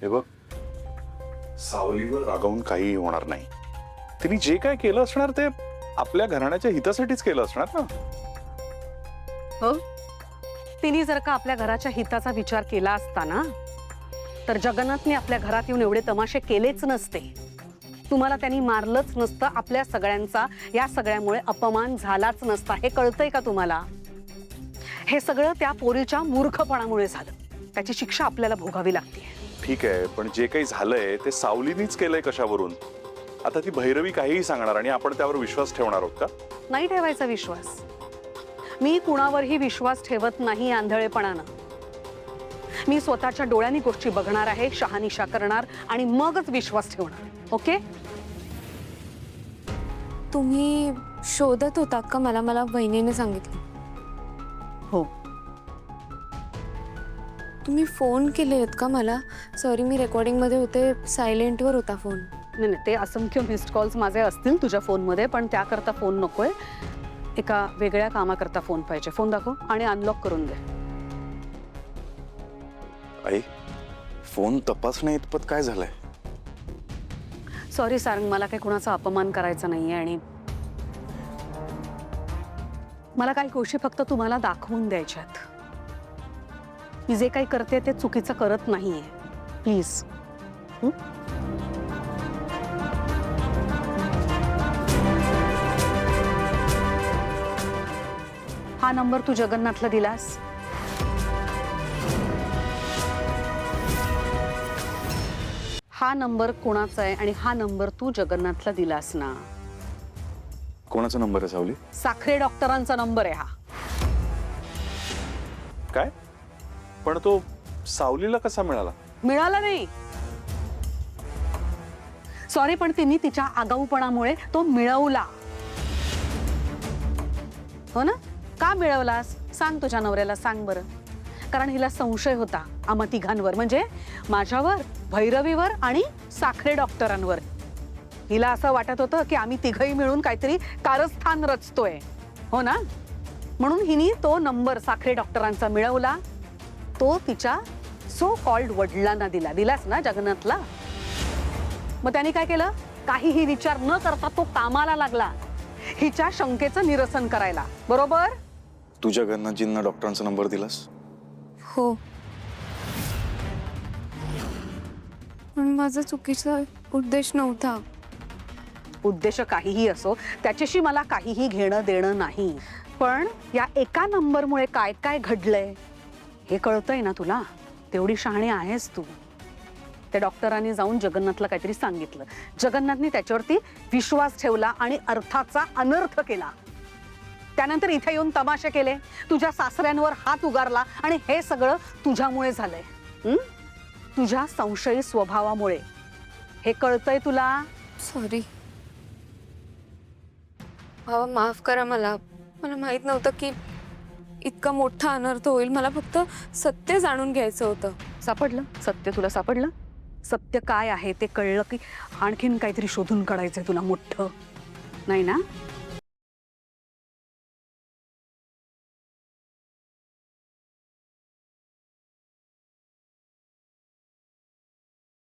हे बघ, सावलीवर रागावून काही होणार नाही. तिने जे काय केलं असणार ते आपल्या घराण्याच्या हितासाठीच केलं असणार ना. हो, तिने जर का आपल्या घराच्या हिताचा विचार केला असता ना, तर जगन्नाथने आपल्या घरात येऊन एवढे तमाशे केलेच नसते. तुम्हाला त्यांनी मारलंच नसतं. आपल्या सगळ्यांचा या सगळ्यामुळे अपमान झालाच नसता. हे कळतंय का तुम्हाला? हे सगळं त्या पोरीच्या मूर्खपणामुळे झालं. त्याची शिक्षा आपल्याला भोगावी लागते. ठीक आहे, पण जे काही झालंय ते सावलीनीच केलंय कशावरून? आता ती भैरवी काहीही सांगणार आणि आपण त्यावर विश्वास ठेवणार आहोत का? नाही ठेवायचा विश्वास. मी कुणावरही विश्वास ठेवत नाही आंधळेपणानं. मी स्वतःच्या डोळ्यांनी गोष्टी बघणार आहे, शहानिशा करणार आणि मगच विश्वास ठेवणार. ओके? तुम्ही शोधत होतात का मला? मला वहिनीने सांगितलं. हो. तुम्ही फोन केले आहेत का मला? सॉरी, मी रेकॉर्डिंग मध्ये होते, सायलेंटवर होता फोन. नाही नाही, ते असंख्य मिस्ड कॉल्स माझे असतील तुझ्या फोनमध्ये, पण त्याकरता फोन नकोय. एका वेगळ्या कामाकरता फोन पाहिजे. फोन दाखव आणि अनलॉक करून दे. आई, फोन तपासण्या इतपत काय झालंय? सॉरी सारंग, मला काही कुणाचा अपमान करायचा नाहीये आणि मला काही गोष्टी फक्त तुम्हाला दाखवून द्यायच्यात. मी जे काही करते ते चुकीचं करत नाहीये. प्लीज. हा नंबर तू जगन्नाथला दिलास? हा नंबर कोणाचा आहे आणि हा नंबर तू जगन्नाथला दिलास ना? कोणाचा नंबर आहे सावली? साखरे डॉक्टरांचा नंबर आहे हा. काय? पण तो सावलीला कसा मिळाला? मिळाला नाही. सॉरी, पण तिने तिच्या आगाऊपणामुळे तो मिळवला. हो ना? का मिळवलास? सांग तुझ्या नवऱ्याला, सांग बरं. कारण हिला संशय होता आम्हा तिघांवर, म्हणजे माझ्यावर, भैरवीवर आणि साखरे डॉक्टरांवर. हिला असं वाटत होतं की आम्ही तिघही मिळून काहीतरी कारस्थान रचतोय. हो ना? म्हणून हिने तो नंबर साखरे डॉक्टरांचा मिळवला. तो तिच्या सो कॉल्ड वडिलांना दिला. दिलास ना जगन्नाथला? मग त्याने काय केलं? काहीही विचार न करता तो कामाला लागला हिच्या शंकेचं निरसन करायला. बरोबर? तू जगन्नाथजींना डॉक्टरांचा नंबर दिलास? हो, पण माझा चुकीचा उद्देश नव्हता. उद्देश काहीही असो, त्याच्याशी मला काहीही घेणं देणं नाही. पण या एका नंबरमुळे काय काय घडलंय हे कळतंय ना तुला? तेवढी शहाणी आहेस तू. त्या डॉक्टरांनी जाऊन जगन्नाथला काहीतरी सांगितलं. जगन्नाथने त्याच्यावरती विश्वास ठेवला आणि अर्थाचा अनर्थ केला. त्यानंतर इथे येऊन तमाशे केले, तुझ्या सासऱ्यांवर हात उगारला आणि हे सगळं तुझ्यामुळे झालंय. तुझ्या संशयी स्वभावामुळे. हे कळतंय तुला? सॉरी बाबा, माफ करा मला. मला माहित नव्हतं की इतका मोठा अनर्थ होईल. मला फक्त सत्य जाणून घ्यायचं होतं. सापडलं सत्य? तुला सापडलं? सत्य काय आहे ते कळलं की आणखीन काहीतरी शोधून काढायचंय तुला मोठं, नाही ना?